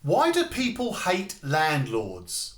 Why do people hate landlords?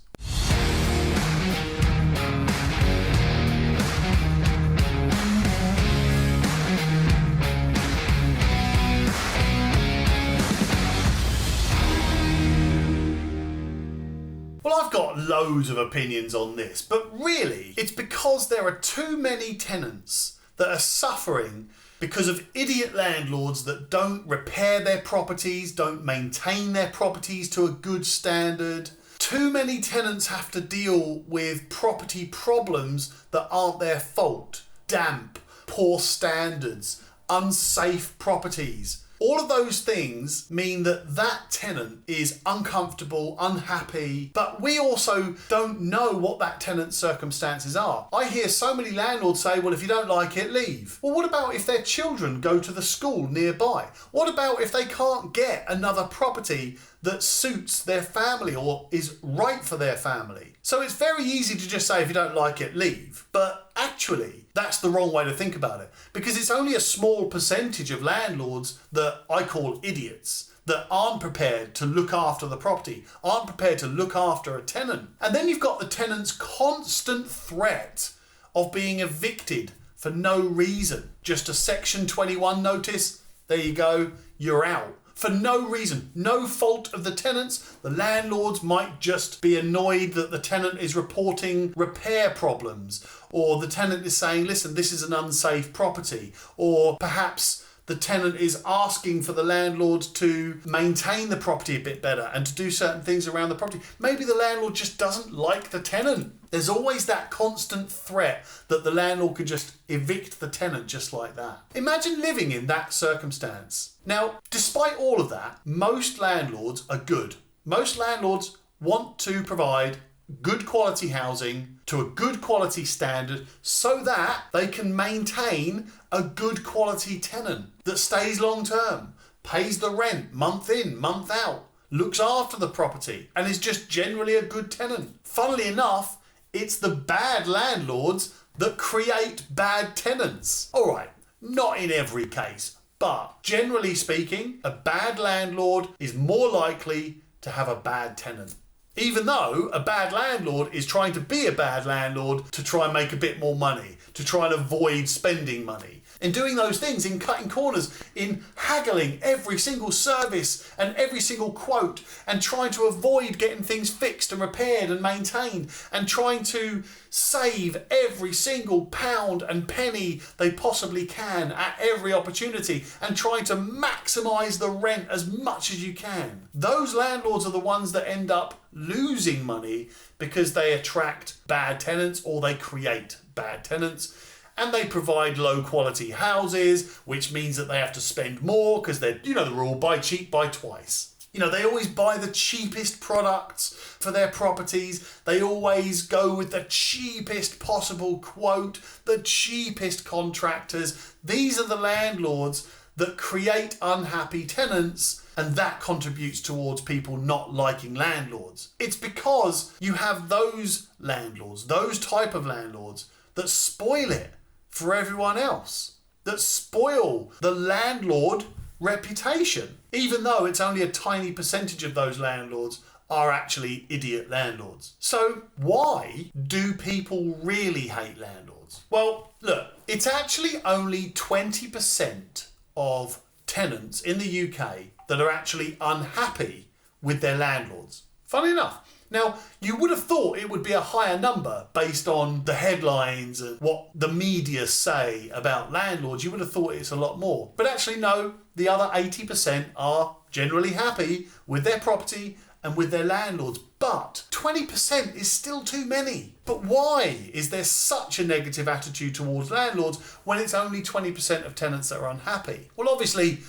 Well, I've got loads of opinions on this, but really, it's because there are too many tenants that are suffering because of idiot landlords that don't repair their properties, don't maintain their properties to a good standard. Too many tenants have to deal with property problems that aren't their fault. Damp, poor standards, unsafe properties. All of those things mean that that tenant is uncomfortable, unhappy, but we also don't know what that tenant's circumstances are. I hear so many landlords say, well, if you don't like it, leave. Well, what about if their children go to the school nearby? What about if they can't get another property that suits their family or is right for their family? So it's very easy to just say, if you don't like it, leave. But actually, that's the wrong way to think about it, because it's only a small percentage of landlords that I call idiots, that aren't prepared to look after the property, aren't prepared to look after a tenant. And then you've got the tenant's constant threat of being evicted for no reason. Just a Section 21 notice, there you go, you're out. For no reason, no fault of the tenants. The landlords might just be annoyed that the tenant is reporting repair problems, or the tenant is saying, listen, this is an unsafe property, or perhaps the tenant is asking for the landlord to maintain the property a bit better and to do certain things around the property. Maybe the landlord just doesn't like the tenant. There's always that constant threat that the landlord could just evict the tenant just like that. Imagine living in that circumstance. Now, despite all of that, most landlords are good. Most landlords want to provide good quality housing to a good quality standard so that they can maintain a good quality tenant that stays long term, pays the rent month in, month out, looks after the property, and is just generally a good tenant. Funnily enough, it's the bad landlords that create bad tenants. All right, not in every case, but generally speaking, a bad landlord is more likely to have a bad tenant. Even though a bad landlord is trying to be a bad landlord to try and make a bit more money, to try and avoid spending money. In doing those things, in cutting corners, in haggling every single service and every single quote, and trying to avoid getting things fixed and repaired and maintained, and trying to save every single pound and penny they possibly can at every opportunity, and trying to maximise the rent as much as you can. Those landlords are the ones that end up losing money because they attract bad tenants or they create bad tenants. And they provide low quality houses, which means that they have to spend more because they're, the rule, buy cheap, buy twice. They always buy the cheapest products for their properties. They always go with the cheapest possible quote, the cheapest contractors. These are the landlords that create unhappy tenants, and that contributes towards people not liking landlords. It's because you have those landlords, those type of landlords, that spoil it for everyone else, that spoil the landlord reputation, even though it's only a tiny percentage of those landlords are actually idiot landlords. So why do people really hate landlords? Well, look, it's actually only 20% of tenants in the UK that are actually unhappy with their landlords. Funny enough. Now, you would have thought it would be a higher number based on the headlines and what the media say about landlords. You would have thought it's a lot more. But actually, no, the other 80% are generally happy with their property and with their landlords. But 20% is still too many. But why is there such a negative attitude towards landlords when it's only 20% of tenants that are unhappy? Well, obviously,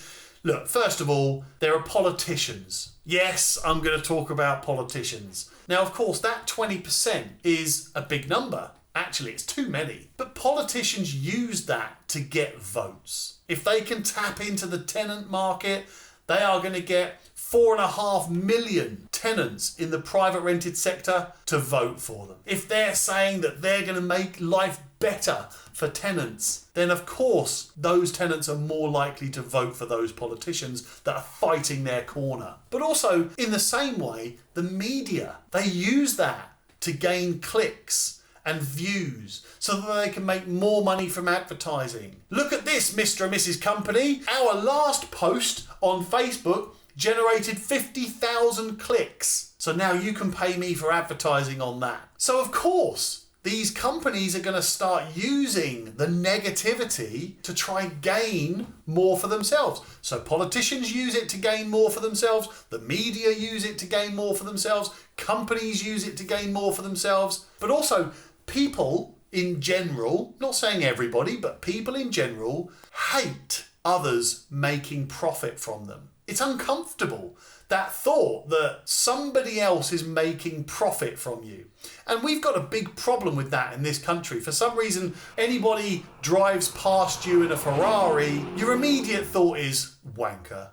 look, first of all, there are politicians. Yes, I'm going to talk about politicians. Now, of course, that 20% is a big number. Actually, it's too many. But politicians use that to get votes. If they can tap into the tenant market, they are going to get 4.5 million tenants in the private rented sector to vote for them. If they're saying that they're going to make life better for tenants, then of course those tenants are more likely to vote for those politicians that are fighting their corner. But also, in the same way, the media, they use that to gain clicks and views so that they can make more money from advertising. Look at this, Mr. and Mrs. Company. Our last post on Facebook generated 50,000 clicks. So now you can pay me for advertising on that. So of course, these companies are going to start using the negativity to try and gain more for themselves. So politicians use it to gain more for themselves. The media use it to gain more for themselves. Companies use it to gain more for themselves. But also people in general, not saying everybody, but people in general hate others making profit from them. It's uncomfortable, that thought that somebody else is making profit from you. And we've got a big problem with that in this country. For some reason, anybody drives past you in a Ferrari, your immediate thought is, wanker.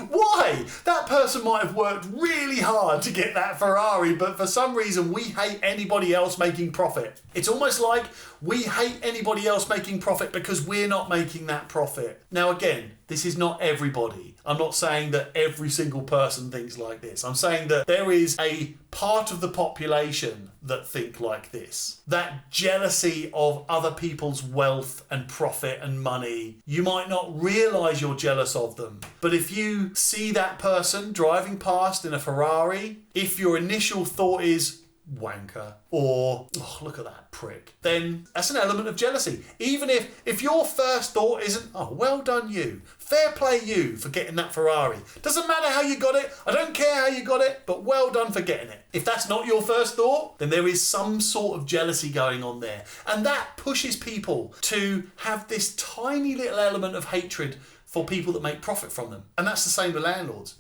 Why? That person might have worked really hard to get that Ferrari, but for some reason we hate anybody else making profit. It's almost like we hate anybody else making profit because we're not making that profit. Now again, this is not everybody. I'm not saying that every single person thinks like this. I'm saying that there is a part of the population that think like this. That jealousy of other people's wealth and profit and money. You might not realise you're jealous of them, but if you see that person driving past in a Ferrari, if your initial thought is wanker or oh, look at that prick, then that's an element of jealousy. Even if your first thought isn't, oh, well done you, fair play you for getting that Ferrari. Doesn't matter how you got it, I don't care how you got it, but well done for getting it. If that's not your first thought, then there is some sort of jealousy going on there. And that pushes people to have this tiny little element of hatred for people that make profit from them. And that's the same with landlords.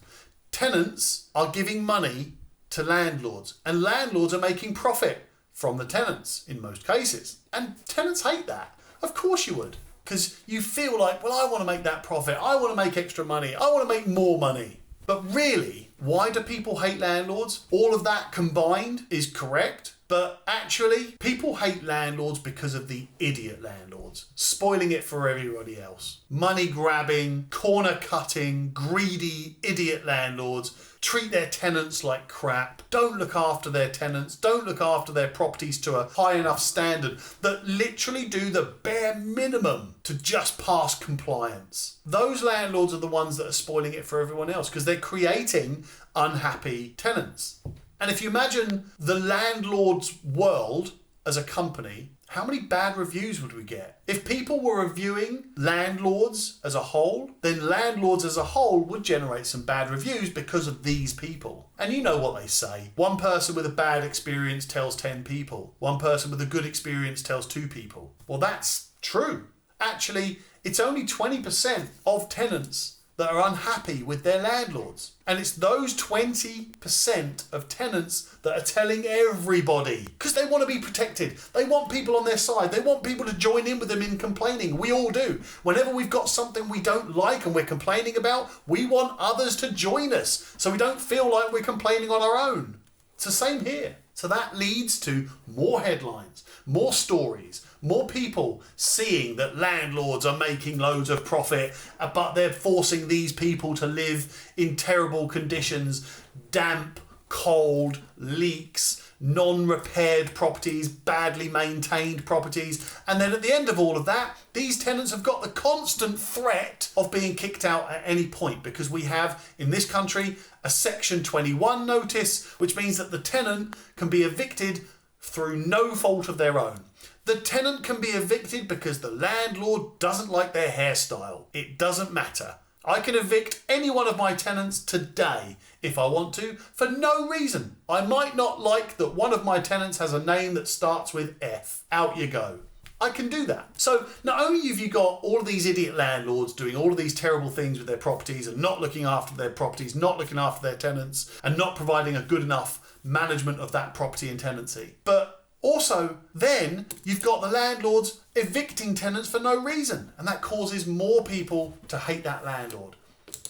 Tenants are giving money to landlords, and landlords are making profit from the tenants in most cases. And tenants hate that. Of course you would, because you feel like, well, I want to make that profit, I want to make extra money, I want to make more money. But really, why do people hate landlords? All of that combined is correct, but actually people hate landlords because of the idiot landlords, spoiling it for everybody else. Money grabbing, corner cutting, greedy, idiot landlords treat their tenants like crap, don't look after their tenants, don't look after their properties to a high enough standard, that literally do the bare minimum to just pass compliance. Those landlords are the ones that are spoiling it for everyone else because they're creating unhappy tenants. And if you imagine the landlord's world as a company, how many bad reviews would we get? If people were reviewing landlords as a whole, then landlords as a whole would generate some bad reviews because of these people. And you know what they say. One person with a bad experience tells 10 people. One person with a good experience tells 2 people. Well, that's true. Actually, it's only 20% of tenants that are unhappy with their landlords. And it's those 20% of tenants that are telling everybody because they want to be protected. They want people on their side. They want people to join in with them in complaining. We all do. Whenever we've got something we don't like and we're complaining about, we want others to join us so we don't feel like we're complaining on our own. It's the same here. So that leads to more headlines, more stories, more people seeing that landlords are making loads of profit, but they're forcing these people to live in terrible conditions, damp, cold, leaks, non-repaired properties, badly maintained properties. And then at the end of all of that, these tenants have got the constant threat of being kicked out at any point because we have, in this country, a Section 21 notice, which means that the tenant can be evicted through no fault of their own. The tenant can be evicted because the landlord doesn't like their hairstyle. It doesn't matter. I can evict any one of my tenants today if I want to, for no reason. I might not like that one of my tenants has a name that starts with F. Out you go. I can do that. So not only have you got all of these idiot landlords doing all of these terrible things with their properties and not looking after their properties, not looking after their tenants, and not providing a good enough management of that property and tenancy, but also, then you've got the landlords evicting tenants for no reason, and that causes more people to hate that landlord.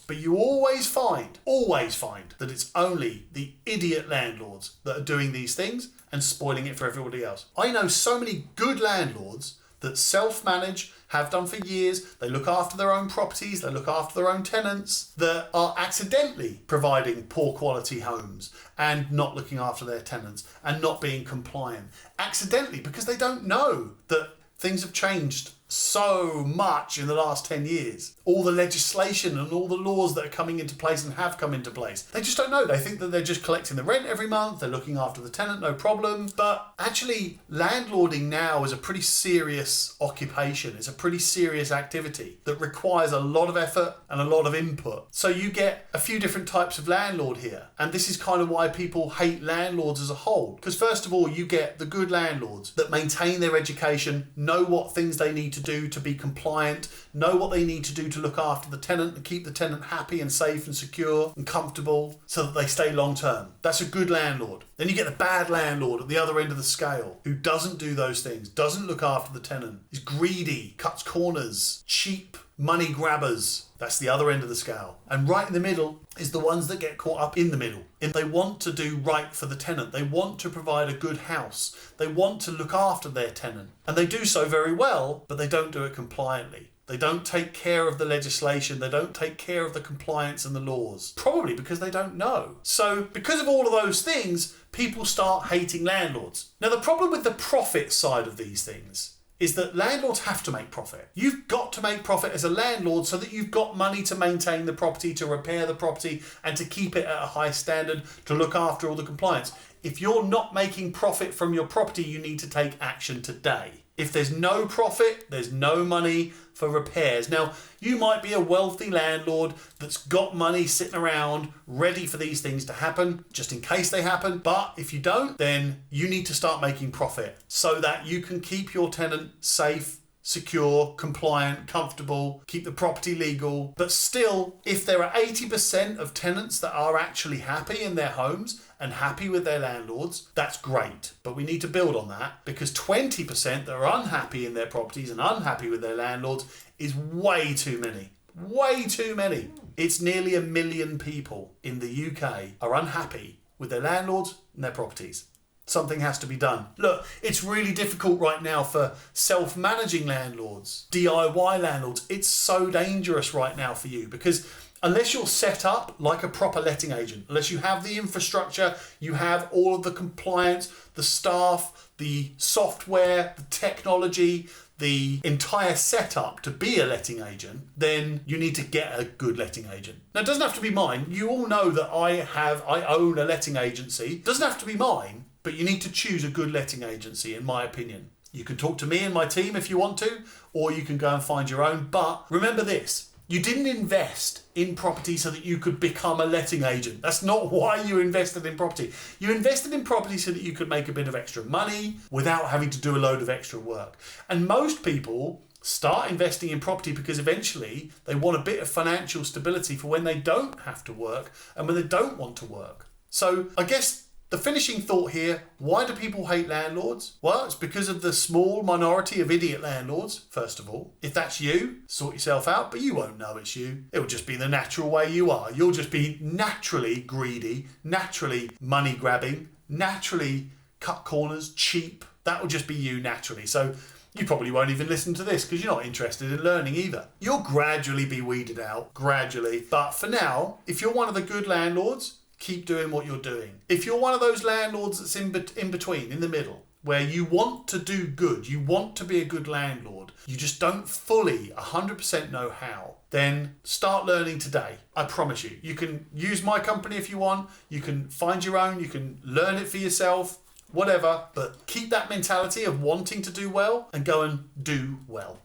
But you always find that it's only the idiot landlords that are doing these things and spoiling it for everybody else. I know so many good landlords that self-manage, have done for years. They look after their own properties, they look after their own tenants, that are accidentally providing poor quality homes and not looking after their tenants and not being compliant. Accidentally, because they don't know that things have changed so much in the last 10 years. All the legislation and all the laws that are coming into place and have come into place. They just don't know. They think that they're just collecting the rent every month, they're looking after the tenant, no problem. But actually, landlording now is a pretty serious occupation. It's a pretty serious activity that requires a lot of effort and a lot of input. So you get a few different types of landlord here. And this is kind of why people hate landlords as a whole. Because first of all, you get the good landlords that maintain their education, know what things they need to do to be compliant, know what they need to do to look after the tenant and keep the tenant happy and safe and secure and comfortable so that they stay long term. That's a good landlord. Then you get the bad landlord at the other end of the scale who doesn't do those things, doesn't look after the tenant, is greedy, cuts corners, cheap, money grabbers. That's the other end of the scale. And right in the middle is the ones that get caught up in the middle. And they want to do right for the tenant. They want to provide a good house. They want to look after their tenant. And they do so very well, but they don't do it compliantly. They don't take care of the legislation. They don't take care of the compliance and the laws. Probably because they don't know. So because of all of those things, people start hating landlords. Now the problem with the profit side of these things is that landlords have to make profit. You've got to make profit as a landlord so that you've got money to maintain the property, to repair the property, and to keep it at a high standard, to look after all the compliance. If you're not making profit from your property, you need to take action today. If there's no profit, there's no money for repairs. Now, you might be a wealthy landlord that's got money sitting around ready for these things to happen, just in case they happen. But if you don't, then you need to start making profit so that you can keep your tenant safe, secure, compliant, comfortable, keep the property legal. But still, if there are 80% of tenants that are actually happy in their homes and happy with their landlords, that's great. But we need to build on that, because 20% that are unhappy in their properties and unhappy with their landlords is way too many. Way too many. It's nearly 1 million people in the UK are unhappy with their landlords and their properties. Something has to be done. Look, it's really difficult right now for self-managing landlords, DIY landlords. It's so dangerous right now for you, because unless you're set up like a proper letting agent, unless you have the infrastructure, you have all of the compliance, the staff, the software, the technology, the entire setup to be a letting agent, then you need to get a good letting agent. Now, it doesn't have to be mine. You all know that I own a letting agency. It doesn't have to be mine, but you need to choose a good letting agency, in my opinion. You can talk to me and my team if you want to, or you can go and find your own. But remember this, you didn't invest in property so that you could become a letting agent. That's not why you invested in property. You invested in property so that you could make a bit of extra money without having to do a load of extra work. And most people start investing in property because eventually they want a bit of financial stability for when they don't have to work and when they don't want to work. So I guess the finishing thought here, why do people hate landlords? Well, it's because of the small minority of idiot landlords, first of all. If that's you, sort yourself out, but you won't know it's you. It'll just be the natural way you are. You'll just be naturally greedy, naturally money grabbing, naturally cut corners, cheap. That will just be you naturally. So you probably won't even listen to this because you're not interested in learning either. You'll gradually be weeded out, gradually. But for now, if you're one of the good landlords, keep doing what you're doing. If you're one of those landlords that's in between, in the middle, where you want to do good, you want to be a good landlord, you just don't fully 100% know how, then start learning today. I promise you. You can use my company if you want, you can find your own, you can learn it for yourself, whatever, but keep that mentality of wanting to do well and go and do well.